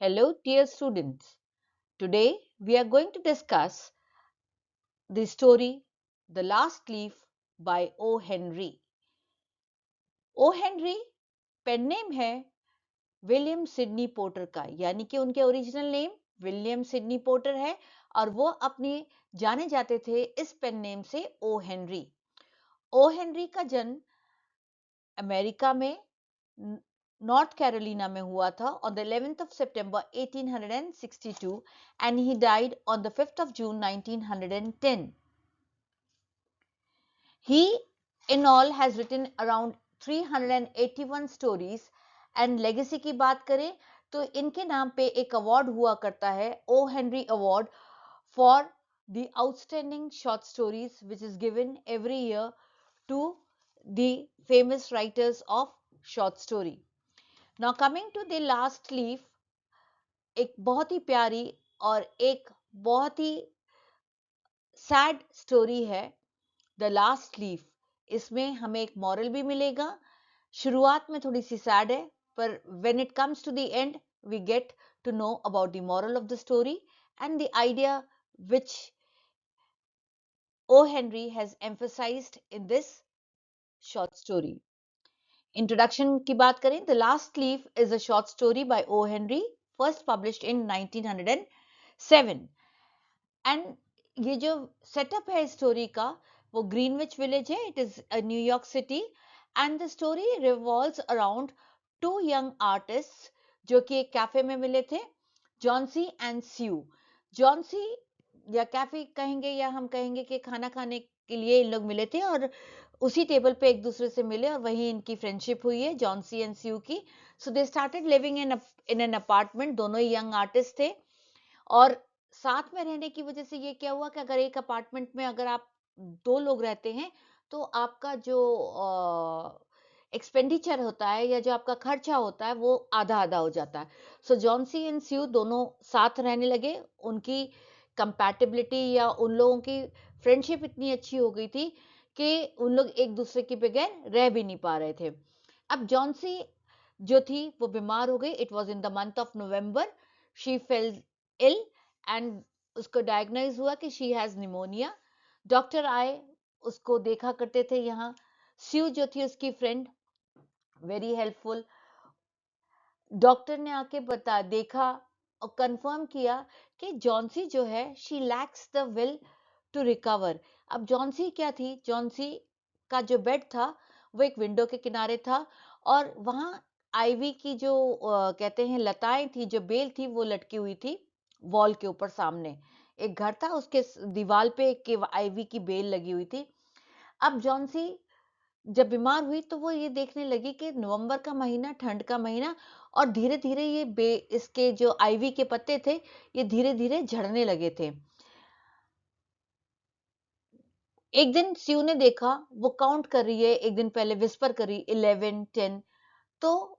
Hello, dear students. Today we are going to discuss the story The Last Leaf by O. Henry. O. Henry pen name है William Sidney Porter का, यानी कि उनके original name William Sidney Porter है और वो अपने जाने जाते थे इस पेन नेम से ओ हेनरी। ओ हेनरी का जन्म अमेरिका में नॉर्थ कैरोलिना में हुआ था on the 11th of September 1862 and he died on the 5th of June 1910. He in all has written around 381 stories and legacy की बात करें तो इनके नाम पे एक अवार्ड हुआ करता है O Henry award for the outstanding short stories which is given every year to the famous writers of short story. Now coming to the last leaf, एक बहुत ही प्यारी और एक बहुत ही सैड स्टोरी है द लास्ट लीफ। इसमें हमें एक मॉरल भी मिलेगा। शुरुआत में थोड़ी सी सैड है पर when it comes to the end we get to know about the moral of the story and the idea which O. Henry has emphasized in this short story. Introduction की बात करें, The Last Leaf is a short story by O. Henry, first published in 1907. And ये जो setup है story का वो Greenwich village है, it is New York city and the story revolves around two young artist जो कि एक कैफे में मिले थे, जॉन्सी एंड स्यू। जॉन्सी या कैफे कहेंगे या हम कहेंगे कि खाना खाने के लिए इन लोग मिले थे और उसी टेबल पे एक दूसरे से मिले और वही इनकी फ्रेंडशिप हुई है जॉन्सी एंड स्यू की। So they started living in an apartment, दोनों ही यंग आर्टिस्ट थे और साथ में रहने की वजह से ये क्या हुआ कि अगर एक अपार्टमेंट में अगर आप दो लोग रहते हैं तो आपका जो एक्सपेंडिचर होता है या जो आपका खर्चा होता है वो आधा आधा हो जाता है। सो जॉन्सी एंड स्यू दोनों साथ रहने लगे, उनकी कंपैटिबिलिटी या उन लोगों की फ्रेंडशिप इतनी अच्छी हो गई थी कि उन लोग एक दूसरे के बगैर रह भी नहीं पा रहे थे। अब जॉन्सी जो थी वो बीमार हो गई, it was in the month of November, she fell ill and उसको डायग्नोज हुआ कि शी हैज निमोनिया। डॉक्टर आए, उसको देखा करते थे यहाँ। स्यू जो थी उसकी फ्रेंड, वेरी हेल्पफुल, डॉक्टर ने आके बता देखा और कंफर्म किया कि जॉन्सी जो है she lacks the will to recover. अब जॉन्सी क्या थी, जॉन्सी का जो बेड था वो एक विंडो के किनारे था और वहां आईवी की जो कहते हैं लताएं थी, जो बेल थी वो लटकी हुई थी वॉल के ऊपर। सामने एक घर था, उसके दीवार पे एक आईवी की बेल लगी हुई थी। अब जॉन्सी जब बीमार हुई तो वो ये देखने लगी कि नवंबर का महीना, ठंड का महीना, और धीरे धीरे ये इसके जो आईवी के पत्ते थे ये धीरे धीरे झड़ने लगे थे। एक दिन स्यू ने देखा वो काउंट कर रही है, एक दिन पहले विस्पर कर रही 11 10। तो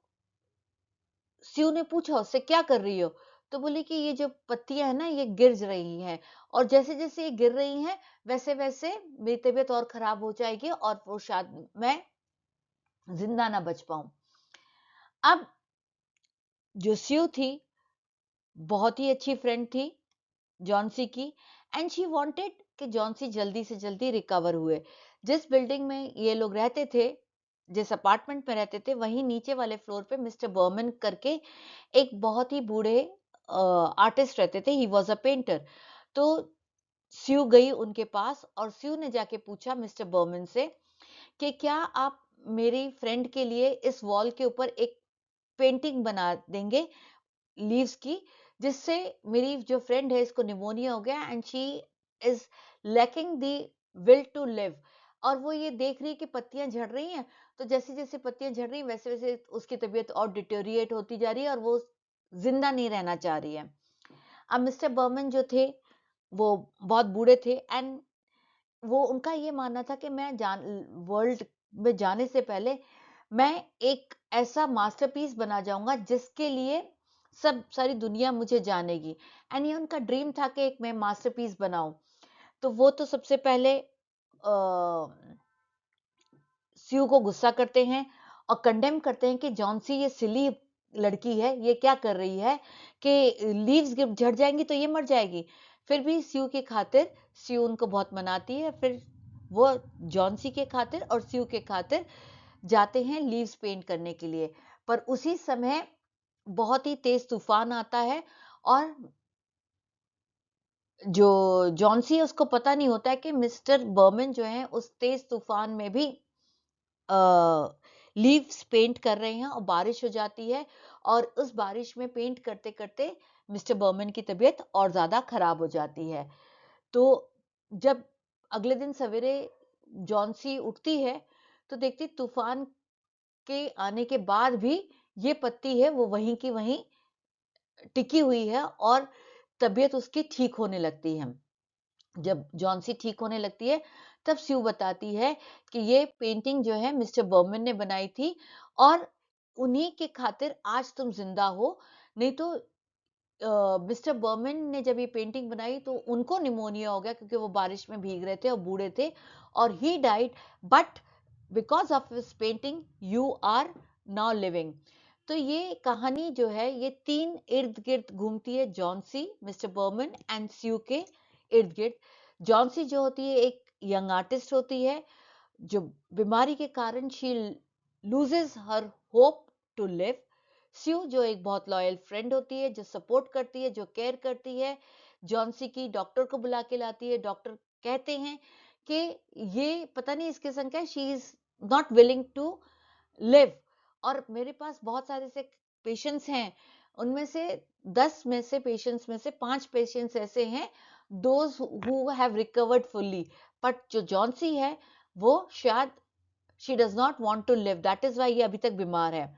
स्यू ने पूछा उससे क्या कर रही हो, तो बोली कि ये जो पत्तियां है ना ये गिर रही हैं और जैसे जैसे ये गिर रही हैं वैसे वैसे मेरी तबीयत और खराब हो जाएगी और वो शायद मैं जिंदा ना बच पाऊं। अब जो स्यू थी बहुत ही अच्छी फ्रेंड थी जॉन्सी की एंड शी वांटेड कि जॉन्सी जल्दी से जल्दी रिकवर हुए। जिस बिल्डिंग में ये लोग रहते थे, जिस अपार्टमेंट में रहते थे, वहीं नीचे वाले फ्लोर पे मिस्टर बर्मन करके एक बहुत ही बूढ़े आर्टिस्ट रहते थे, ही वॉज अ पेंटर। तो स्यू गई उनके पास और स्यू ने जाके पूछा मिस्टर बर्मन से कि क्या आप मेरी फ्रेंड के लिए इस वॉल के ऊपर एक पेंटिंग बना देंगे लीव्स की, जिससे मेरी जो फ्रेंड है इसको निमोनिया हो गया and she is lacking the will to live, और वो ये देख रही है कि पत्तियां झड़ रही हैं, तो जैसे जैसे पत्तियां झड़ रही हैं वैसे वैसे उसकी तबीयत और डिटोरिएट होती जा रही है और वो जिंदा नहीं रहना चाह रही है। अब मिस्टर बर्मन जो थे वो बहुत बूढ़े थे एंड वो उनका ये मानना था कि मैं वर्ल्ड में जाने से पहले मैं एक ऐसा मास्टरपीस बना जाऊंगा जिसके लिए सब सारी दुनिया मुझे जानेगी। एंड ये उनका ड्रीम था कि एक मैं मास्टरपीस बनाऊं। तो वो तो सबसे पहले स्यू को गुस्सा करते हैं और कंडेम करते हैं कि जॉन्सी ये सिली लड़की है, ये क्या कर रही है कि लीव्स झड़ जाएंगी तो ये मर जाएगी। फिर भी स्यू की खातिर स्यू उनको बहुत मनाती है। फिर वो जॉन्सी के खातिर और स्यू के खातिर जाते हैं लीव्स पेंट करने के लिए। पर उसी समय बहुत ही तेज तूफान आता है और जो जॉन्सी है उसको पता नहीं होता है कि मिस्टर बर्मन जो है उस तेज तूफान में भी लीव्स पेंट कर रहे हैं और बारिश हो जाती है और उस बारिश में पेंट करते करते मिस्टर बर्मन की तबीयत और ज्यादा खराब हो जाती है। तो जब अगले दिन सवेरे जॉन्सी उठती है तो देखती तूफान के आने के बाद भी ये पत्ती है वो वहीं की वहीं टिकी हुई है और तबीयत उसकी ठीक होने लगती है। जब जॉन्सी ठीक होने लगती है तब स्यू बताती है कि ये पेंटिंग जो है मिस्टर बर्मन ने बनाई थी और उन्हीं के खातिर आज तुम जिंदा हो। नहीं तो मिस्टर बर्मन ने जब ये पेंटिंग बनाई तो उनको निमोनिया हो गया क्योंकि वो बारिश में भीग रहे थे और बूढ़े थे और he died, but because of this painting you are now living. तो ये कहानी जो है ये तीन इर्द गिर्द घूमती है, जॉन्सी, मिस्टर बर्मन एंड स्यू के इर्द गिर्द। जॉन्सी जो होती है एक यंग आर्टिस्ट होती है जो बीमारी के कारण she loses her hope to live. Sue जो एक बहुत लॉयल फ्रेंड होती है जो सपोर्ट करती है, जो केयर करती है, जॉन्सी की डॉक्टर को बुला के लाती है। डॉक्टर कहते हैं कि ये पता नहीं इसके संग क्या, she is not willing to live. और मेरे पास बहुत सारे से पेशेंट्स हैं, उनमें से 10 में से पेशेंट्स में से 5 पेशेंट्स ऐसे हैं those who have recovered fully, but जो जॉन्सी है वो शायद she does not want to live, that is why ये अभी तक बीमार है।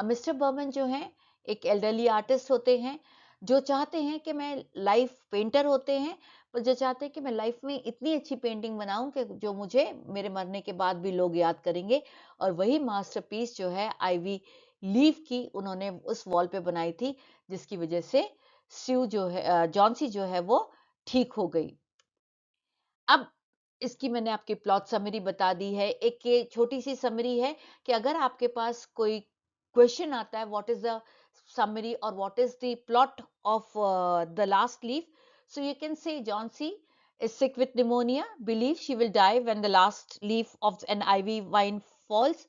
मिस्टर बर्मन जो हैं एक एल्डरली आर्टिस्ट होते हैं जो चाहते हैं कि मैं लाइफ पेंटर होते हैं पर जो चाहते हैं कि मैं लाइफ में इतनी अच्छी पेंटिंग बनाऊं कि जो मुझे मेरे मरने के बाद भी लोग याद करेंगे। और वही मास्टरपीस जो है आईवी लीफ की उन्होंने उस वॉल पे बनाई थी जिसकी वजह से स्यू जो है जॉन्सी जो है वो ठीक हो गई। अब इसकी मैंने आपकी प्लॉट समरी बता दी है। एक ये छोटी सी समरी है कि अगर आपके पास कोई क्वेश्चन आता है व्हाट इज द समरी और what is the plot of the last leaf, so you can say John C. is sick with pneumonia, believes she will die when the last leaf of an ivy vine falls.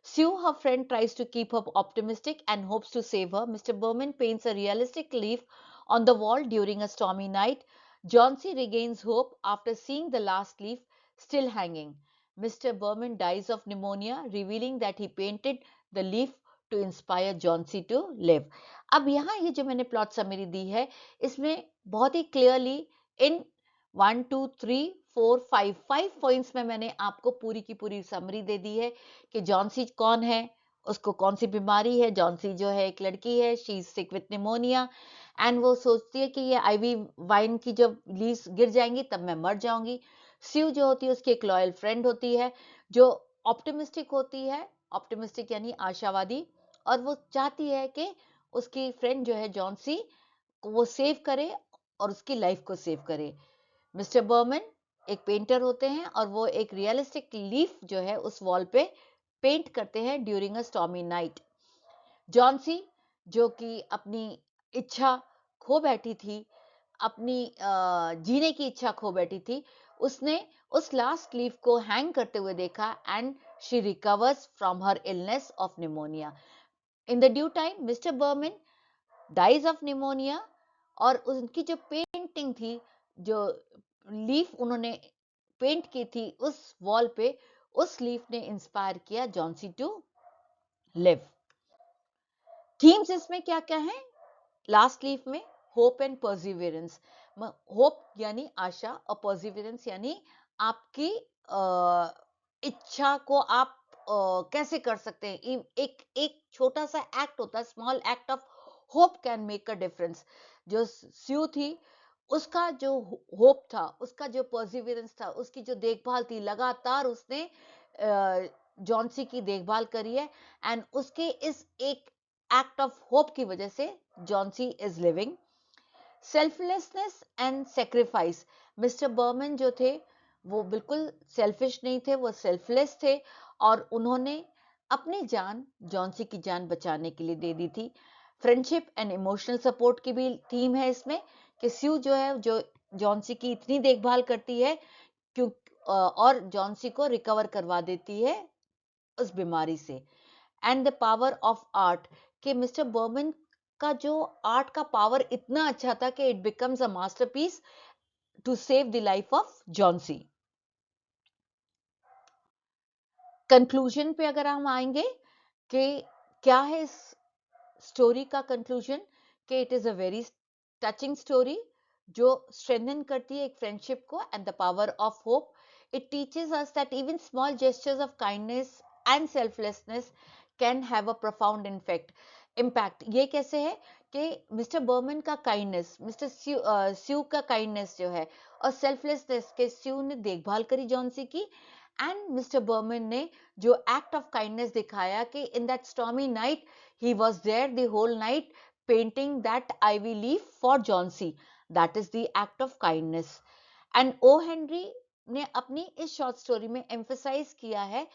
Sue, her friend, tries to keep her optimistic and hopes to save her. Mr. Berman paints a realistic leaf on the wall during a stormy night. John C. regains hope after seeing the last leaf still hanging. Mr. Berman dies of pneumonia, revealing that he painted the leaf to inspire John C. to live. अब यहाँ ये जो मैंने plot summary दी है इसमें बहुत ही clearly in 1 2 3 4 5 points में मैंने आपको पूरी की पूरी समरी दे दी है कि जॉन्सी कौन है, उसको कौन सी बीमारी है। जॉन्सी जो है एक लड़की है, she is sick with pneumonia and वो सोचती है कि ये आईवी वाइन की जब लीव्स गिर जाएंगी तब मैं मर जाऊंगी। स्यू जो होती है उसकी एक लॉयल फ्रेंड होती है जो ऑप्टिमिस्टिक होती है, ऑप्टिमिस्टिक यानी आशावादी, और वो चाहती है कि उसकी फ्रेंड जो है जॉन्सी को वो सेव करे और उसकी लाइफ को सेव करे। मिस्टर बर्मन एक पेंटर होते हैं और वो एक रियलिस्टिक लीफ जो है उस वॉल पे पेंट करते हैं during a stormy night. Johnsy जो कि अपनी इच्छा खो बैठी थी, अपनी जीने की इच्छा खो बैठी थी, उसने उस लास्ट लीफ को हैंग करते हुए देखा and she recovers from her illness of pneumonia. In the due time mister Behrman dies of pneumonia और उनकी जो पेंटिंग थी, जो लीफ उन्होंने पेंट की थी उस वॉल पे, उस लीफ ने इंस्पायर किया जॉन्सी टू लिव। थीम्स इसमें क्या क्या है लास्ट लीफ में? Hope and Perseverance. होप यानी आशा और परसिवियरेंस यानी आपकी इच्छा को आप कैसे कर सकते हैं। एक एक छोटा सा एक्ट होता है, small act of hope can make a difference. जो स्यू थी उसका जो होप था, उसका जो परसिवियरेंस था, उसकी जो देखभाल थी, लगातार उसने जॉन्सी की देखभाल करी है एंड उसके इस एक एक्ट ऑफ होप की वजह से Johnsy is living. Selflessness and sacrifice. Mister Behrman जो थे वो बिल्कुल सेल्फिश नहीं थे, वो सेल्फलेस थे और उन्होंने अपनी जान जॉन्सी की जान बचाने के लिए दे दी थी। फ्रेंडशिप एंड इमोशनल सपोर्ट की भी थीम है इसमें कि स्यू जो है जो जॉन्सी की इतनी देखभाल करती है क्यों और जॉन्सी को रिकवर करवा देती है उस बीमारी से। And the power of art कि मिस्टर बर्मन का जो आर्ट का पावर इतना अच्छा था कि it becomes a masterpiece to save the life of Johnsy. Conclusion पे अगर हम आएंगे कि क्या है इस स्टोरी का कंक्लूजन, कि it is a very touching story जो स्ट्रेंथन करती है एक फ्रेंडशिप को and the power of hope. It teaches us that even small gestures of kindness and selflessness can have a profound impact. ये कैसे है कि मिस्टर बर्मन का काइंडनेस, मिस्टर स्यू का काइंडनेस जो है और सेल्फलेसनेस के स्यू ने देखभाल करी जॉन्सी की एंड मिस्टर बर्मन ने जो एक्ट ऑफ काइंडनेस दिखाया कि in that stormy night he was there the whole night painting that ivy leaf for Johnsy. That is the act of kindness. And O. Henry ने अपनी इस short story में emphasize किया है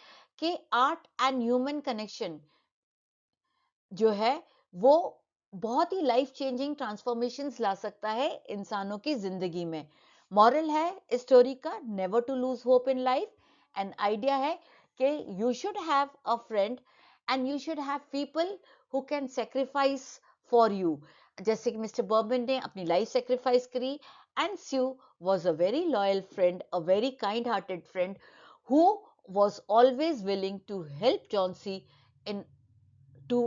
कि art and human connection जो है वो बहुत ही लाइफ चेंजिंग ट्रांसफॉर्मेशंस ला सकता है इंसानों की जिंदगी में। मॉरल है इस स्टोरी का, never to lose hope in life. And idea है कि you should have a friend and you should have people who can sacrifice for you. जैसे कि मिस्टर बर्बन ने अपनी लाइफ सेक्रीफाइस करी and Sue was a very loyal friend, a very kind hearted friend who was always willing to help Johnsy in to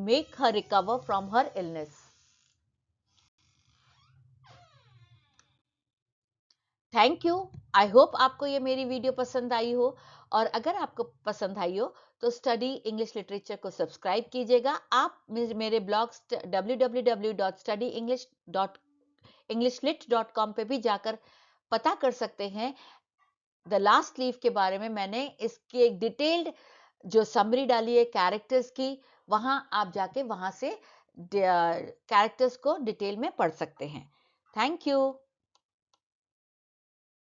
make her recover from her illness. Thank you. I hope आपको ये मेरी video पसंद आई हो, और अगर आपको पसंद आई हो तो स्टडी इंग्लिश लिटरेचर को सब्सक्राइब कीजिएगा। आप मेरे ब्लॉग www.studyenglish.englishlit.com पे भी जाकर पता कर सकते हैं द लास्ट लीफ के बारे में। मैंने इसकी एक डिटेल्ड जो समरी डाली है कैरेक्टर्स की, वहां आप जाके वहां से कैरेक्टर्स को डिटेल में पढ़ सकते हैं। Thank you.